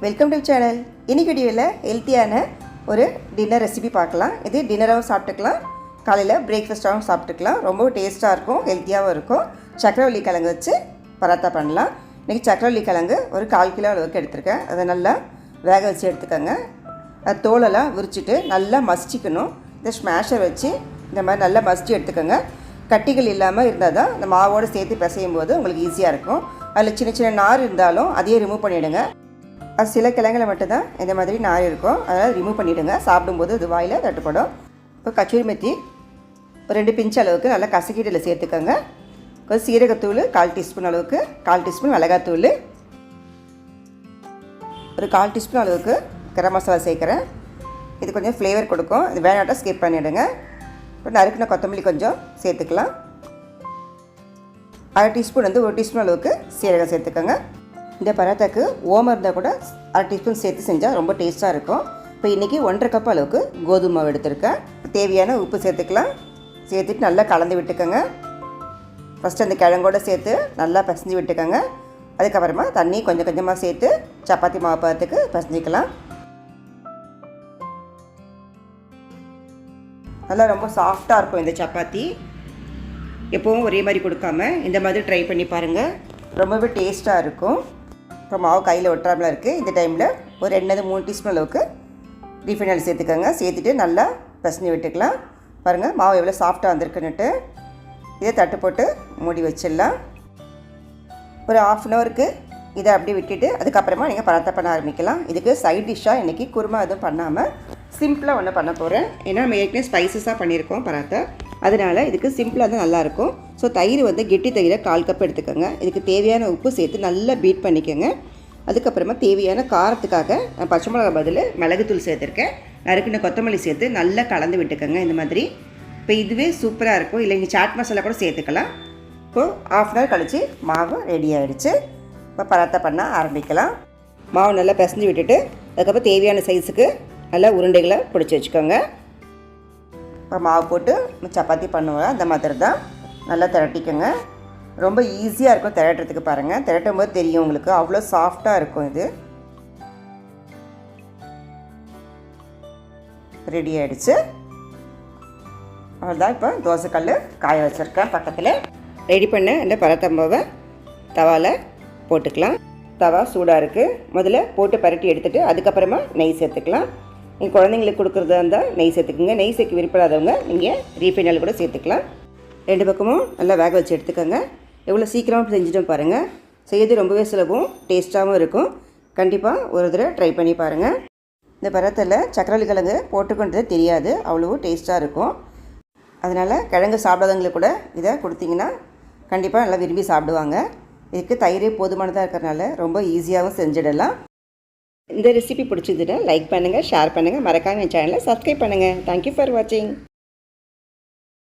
Welcome to channel. இன்னைக்கு வீடியோவில் ஹெல்த்தியான ஒரு டின்னர் ரெசிபி பார்க்கலாம். இது டின்னராகவும் சாப்பிட்டுக்கலாம், காலையில் பிரேக்ஃபாஸ்ட்டாகவும் சாப்பிட்டுக்கலாம். ரொம்ப டேஸ்ட்டாக இருக்கும், ஹெல்த்தியாகவும் இருக்கும். சக்கரவள்ளி கிழங்கு வச்சு பராத்தா பண்ணலாம். இன்றைக்கி சக்கரவள்ளி கிழங்கு ஒரு 1/4 கிலோ அளவுக்கு எடுத்துருக்கேன். அதை நல்லா வேக வச்சு எடுத்துக்கோங்க. அது தோலெல்லாம் விரிச்சிட்டு நல்லா மசிச்சிக்கணும். இதை ஸ்மாஷர் வச்சு இந்த மாதிரி நல்லா மசிச்சு எடுத்துக்கோங்க. கட்டிகள் இல்லாமல் இருந்தால் தான் இந்த மாவோடு சேர்த்து பிசையும் போது உங்களுக்கு ஈஸியாக இருக்கும். அதில் சின்ன சின்ன நார் இருந்தாலும் அதையே ரிமூவ் பண்ணிவிடுங்க. அது சில கிழங்குல மட்டும்தான் இந்த மாதிரி நார் இருக்கும், அதனால் ரிமூவ் பண்ணிவிடுங்க. சாப்பிடும்போது இது வாயில் தட்டுப்படும். இப்போ கச்சூரி மெத்தி ஒரு 2 பிஞ்ச் அளவுக்கு நல்லா கசக்கீட்டில் சேர்த்துக்கோங்க. கொஞ்சம் சீரகத்தூள் 1/4 டீஸ்பூன் அளவுக்கு, 1/4 டீஸ்பூன் மிளகாத்தூள், ஒரு 1/4 டீஸ்பூன் அளவுக்கு கரம் மசாலா சேர்க்குறேன். இது கொஞ்சம் ஃப்ளேவர் கொடுக்கும். இது வேணாட்டா ஸ்கிப் பண்ணிவிடுங்க. இப்போ நறுக்கின கொத்தமல்லி கொஞ்சம் சேர்த்துக்கலாம். 1/2 டீஸ்பூன் 1 டீஸ்பூன் அளவுக்கு சீரகம் சேர்த்துக்கோங்க. இந்த பராத்தாக்கு ஓமம் இருந்தால் கூட 1/2 டீஸ்பூன் சேர்த்து செஞ்சால் ரொம்ப டேஸ்ட்டாக இருக்கும். இப்போ இன்றைக்கி 1/2 கப் அளவுக்கு கோதுமை மாவு எடுத்துருக்கேன். தேவையான உப்பு சேர்த்துக்கலாம். சேர்த்துட்டு நல்லா கலந்து விட்டுக்கோங்க. ஃபஸ்ட்டு அந்த கிழங்கோடு சேர்த்து நல்லா பிசைஞ்சு விட்டுக்கோங்க. அதுக்கப்புறமா தண்ணி கொஞ்சம் கொஞ்சமாக சேர்த்து சப்பாத்தி மாவு பதத்துக்கு பிசைஞ்சிக்கலாம். நல்லா ரொம்ப சாஃப்டாக இருக்கும் இந்த சப்பாத்தி. எப்போவும் ஒரே மாதிரி கொடுக்காம இந்த மாதிரி ட்ரை பண்ணி பாருங்கள், ரொம்பவே டேஸ்ட்டாக இருக்கும். இப்போ மாவு கையில் ஒட்டுறாமல் இருக்குது. இந்த டைமில் ஒரு 2-3 டீஸ்பூன் அளவுக்கு ரீஃபைண்ட் ஆயில் சேர்த்துக்கோங்க. சேர்த்துட்டு நல்லா பிசைஞ்சு விட்டுக்கலாம். பாருங்கள் மாவு எவ்வளோ சாஃப்டாக வந்திருக்குன்னுட்டு. இதை தட்டு போட்டு மூடி வச்சிடலாம். ஒரு 1/2 அன் ஹவருக்கு இதை அப்படியே விட்டுட்டு அதுக்கப்புறமா நீங்கள் பராத்தா பண்ண ஆரம்பிக்கலாம். இதுக்கு சைட் டிஷ்ஷாக இன்றைக்கி குருமா எதுவும் பண்ணாமல் சிம்பிளாக ஒன்று பண்ண போகிறேன். ஏன்னா நம்ம ஏற்கனவே ஸ்பைசஸாக பண்ணியிருக்கோம் பராத்தா, அதனால் இதுக்கு சிம்பிளாக தான் நல்லாயிருக்கும். ஸோ தயிர் கெட்டி தயிரை 1/4 கப் எடுத்துக்கோங்க. இதுக்கு தேவையான உப்பு சேர்த்து நல்லா பீட் பண்ணிக்கோங்க. அதுக்கப்புறமா தேவையான காரத்துக்காக நான் பச்சை மிளகா பதில் மிளகுத்தூள் சேர்த்துருக்கேன். நறுக்கின கொத்தமல்லி சேர்த்து நல்லா கலந்து விட்டுக்கோங்க இந்த மாதிரி. இப்போ இதுவே சூப்பராக இருக்கும். இல்லை இங்கே சாட் மசாலா கூட சேர்த்துக்கலாம். இப்போது 1/2 அன் ஹவர் கழித்து மாவு ரெடி ஆகிடுச்சு. இப்போ பராத்தா பண்ண ஆரம்பிக்கலாம். மாவு நல்லா பிசைஞ்சு விட்டுட்டு அதுக்கப்புறம் தேவையான சைஸுக்கு நல்லா உருண்டைகளை பிடிச்சி வச்சுக்கோங்க. இப்போ மாவு போட்டு சப்பாத்தி பண்ணுவோம், அந்த மாதிரி தான் நல்லா திரட்டிக்கோங்க. ரொம்ப ஈஸியாக இருக்கும் திரட்டுறதுக்கு. பாருங்கள், திரட்டும் போது தெரியும் உங்களுக்கு, அவ்வளோ சாஃப்டாக இருக்கும். இது ரெடி ஆகிடுச்சு. அவ்வளோதான். இப்போ தோசைக்கல் காய வச்சுருக்கேன் பக்கத்தில். ரெடி பண்ண இந்த பராத்தா மாவை தவாவில் போட்டுக்கலாம். தவா சூடாக இருக்குது. முதல்ல போட்டு பரட்டி எடுத்துகிட்டு அதுக்கப்புறமா நெய் சேர்த்துக்கலாம். நீங்கள் குழந்தைங்களுக்கு கொடுக்குறதா இருந்தால் நெய் சேர்த்துக்குங்க. நெய் சேர்க்க விருப்பப்படாதவங்க நீங்கள் ரீஃபைண்ட் ஆயில் கூட சேர்த்துக்கலாம். 2 பக்கமும் நல்லா வேக வச்சு எடுத்துக்கோங்க. எவ்வளோ சீக்கிரமாக செஞ்சுட்டோம் பாருங்கள். செய்யறது ரொம்பவே சுலபம், டேஸ்ட்டாகவும் இருக்கும். கண்டிப்பாக ஒரு தடவை ட்ரை பண்ணி பாருங்கள். இந்த பராத்தாவில் சக்கரவள்ளி கிழங்கு போட்டுக்கொண்டது தெரியாது, அவ்வளோ டேஸ்ட்டாக இருக்கும். அதனால் கிழங்கு சாப்பிடாதவங்களுக்கு கூட இதை கொடுத்தீங்கன்னா கண்டிப்பாக நல்லா விரும்பி சாப்பிடுவாங்க. இதுக்கு தயிரே போதுமானதாக இருக்கிறனால ரொம்ப ஈஸியாகவும் செஞ்சிடலாம். இந்த ரெசிபி பிடிச்சதுன்னா லைக் பண்ணுங்கள், ஷேர் பண்ணுங்கள், மறக்காமல் என் சேனலை சப்ஸ்கிரைப் பண்ணுங்கள். தேங்க்யூ ஃபார் வாட்சிங்.